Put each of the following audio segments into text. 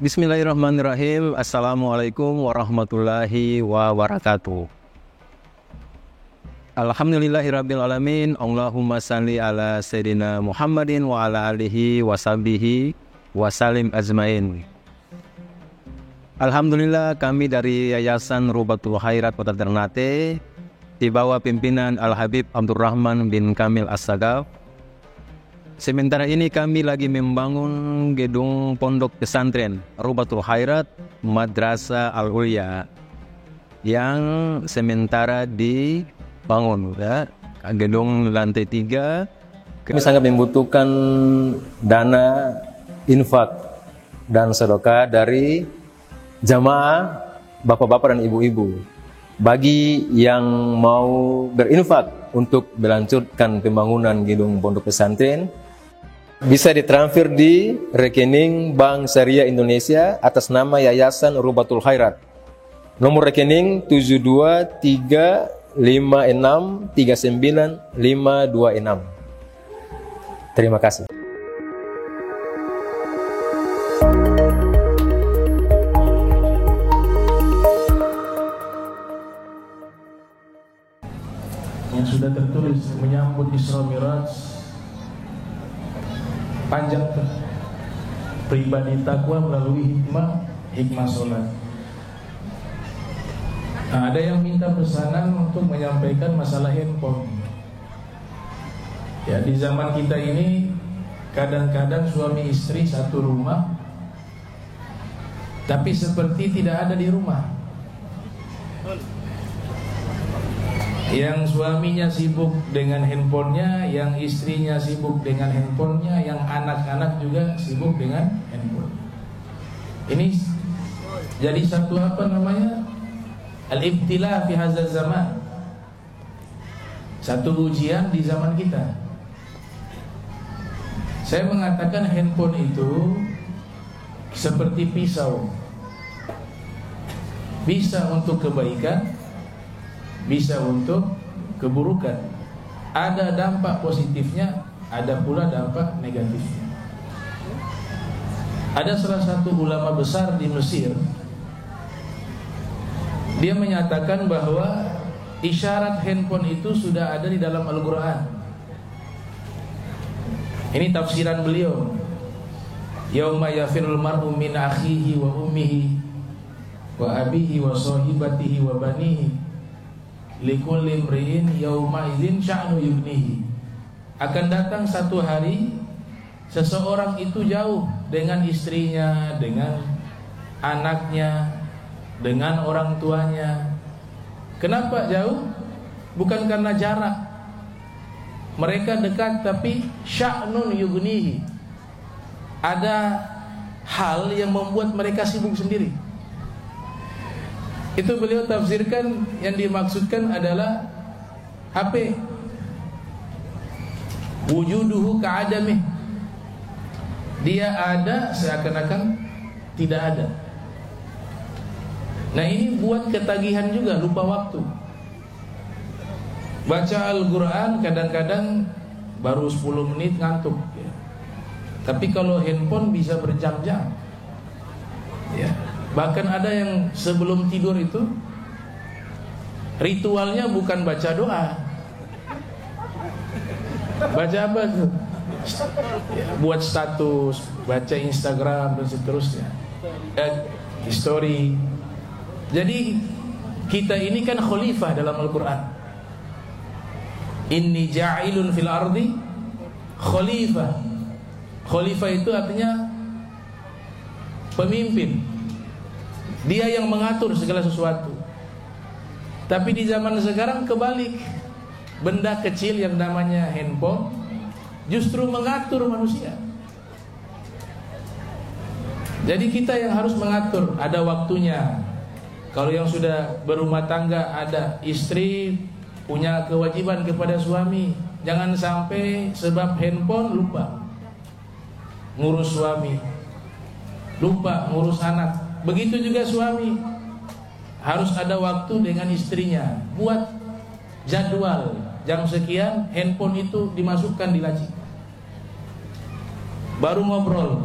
Bismillahirrahmanirrahim. Assalamualaikum warahmatullahi wabarakatuh. Alhamdulillahirrabbilalamin. Allahumma salli ala Sayyidina Muhammadin wa ala alihi wa sahbihi wa salim azmain. Alhamdulillah, kami dari Yayasan Rubatul Khairat Kota Ternate di bawah pimpinan Al-Habib Abdurrahman bin Kamil As-Sagaf. Sementara ini kami lagi membangun gedung pondok pesantren Rubatul Khairat Madrasah Al-Ulya yang sementara dibangun, ya. Gedung lantai 3. Kami sangat membutuhkan dana infak dan sedekah dari jamaah bapak-bapak dan ibu-ibu. Bagi yang mau berinfak untuk melanjutkan pembangunan gedung pondok pesantren, bisa ditransfer di rekening Bank Syariah Indonesia atas nama Yayasan Rubatul Khairat. Nomor rekening 72356395526. Terima kasih. Yang sudah tertulis menyambut Isra Miraj, panjang pribadi takwa melalui hikmah sholat. Nah, ada yang minta pesanan untuk menyampaikan masalah handphone. Ya, di zaman kita ini kadang-kadang suami istri satu rumah, tapi seperti tidak ada di rumah. Yang suaminya sibuk dengan handphonenya, yang istrinya sibuk dengan handphonenya, yang anak-anak juga sibuk dengan handphone. Ini jadi satu al-ibtila fi hadzal zaman. Satu ujian di zaman kita. Saya mengatakan handphone itu seperti pisau. Bisa untuk kebaikan, bisa untuk keburukan. Ada dampak positifnya, ada pula dampak negatifnya. Ada salah satu ulama besar di Mesir, dia menyatakan bahwa isyarat handphone itu sudah ada di dalam Al-Quran. Ini tafsiran beliau. Yauma yafirul mar'u min akhihi wa ummihi wa abihi wa sahibatihi wa banihi likulli imri'in yauma idzin sya'nu yughnihi. Akan datang satu hari seseorang itu jauh dengan istrinya, dengan anaknya, dengan orang tuanya. Kenapa jauh? Bukan karena jarak, mereka dekat, tapi sya'nun yughnihi. Ada hal yang membuat mereka sibuk sendiri. Itu beliau tafsirkan, yang dimaksudkan adalah HP. Wujuduhu ka'adamih. Dia ada seakan-akan tidak ada. Nah, ini buat ketagihan juga, lupa waktu. Baca Al-Quran kadang-kadang baru 10 menit ngantuk, ya. Tapi kalau handphone bisa berjam-jam, ya. Bahkan ada yang sebelum tidur itu ritualnya bukan baca doa. Baca apa tuh? Ya, buat status, baca Instagram dan seterusnya, story. Jadi kita ini kan khalifah dalam Al-Quran. Inni ja'ilun fil ardi khalifah. Khalifah itu artinya pemimpin. Dia yang mengatur segala sesuatu. Tapi di zaman sekarang kebalik. Benda kecil yang namanya handphone justru mengatur manusia. Jadi kita yang harus mengatur, ada waktunya. Kalau yang sudah berumah tangga, ada istri punya kewajiban kepada suami. Jangan sampai sebab handphone lupa ngurus suami, lupa ngurus anak. Begitu juga suami harus ada waktu dengan istrinya. Buat jadwal, jam sekian handphone itu dimasukkan di laci. Baru ngobrol,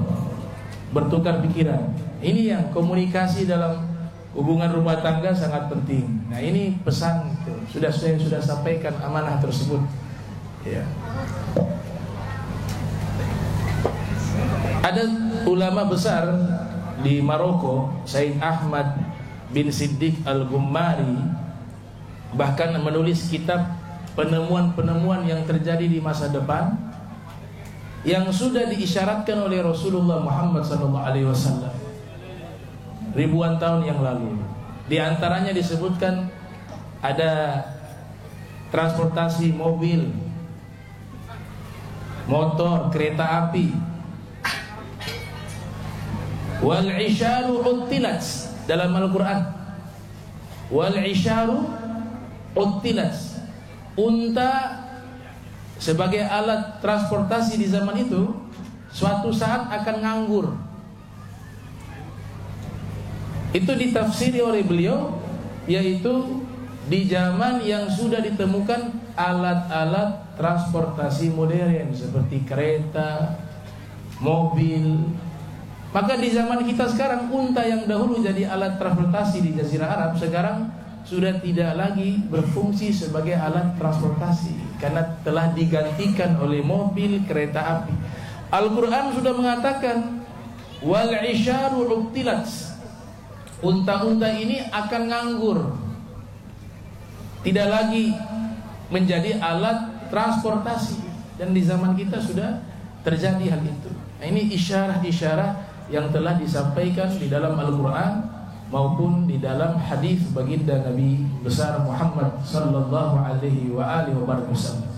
bertukar pikiran. Ini yang komunikasi dalam hubungan rumah tangga sangat penting. Nah, ini pesan itu. Saya sudah sampaikan amanah tersebut. Ya. Ada ulama besar di Maroko, Said Ahmad bin Siddiq Al-Gummari, bahkan menulis kitab penemuan-penemuan yang terjadi di masa depan yang sudah diisyaratkan oleh Rasulullah Muhammad SAW ribuan tahun yang lalu. Di antaranya disebutkan ada transportasi mobil, motor, kereta api. Wal isyaru uttilat dalam Al-Quran. Wal isyaru uttilat. Unta sebagai alat transportasi di zaman itu suatu saat akan nganggur. Itu ditafsiri oleh beliau, yaitu di zaman yang sudah ditemukan alat-alat transportasi modern seperti kereta, mobil. Maka di zaman kita sekarang, unta yang dahulu jadi alat transportasi di Jazirah Arab sekarang sudah tidak lagi berfungsi sebagai alat transportasi karena telah digantikan oleh mobil, kereta api. Al-Quran sudah mengatakan wal isyaru ubtilat, unta-unta ini akan nganggur, tidak lagi menjadi alat transportasi. Dan di zaman kita sudah terjadi hal itu. Nah, ini isyarah-isyarah yang telah disampaikan di dalam Al-Quran maupun di dalam hadis baginda Nabi besar Muhammad sallallahu alaihi wa alihi wasallam.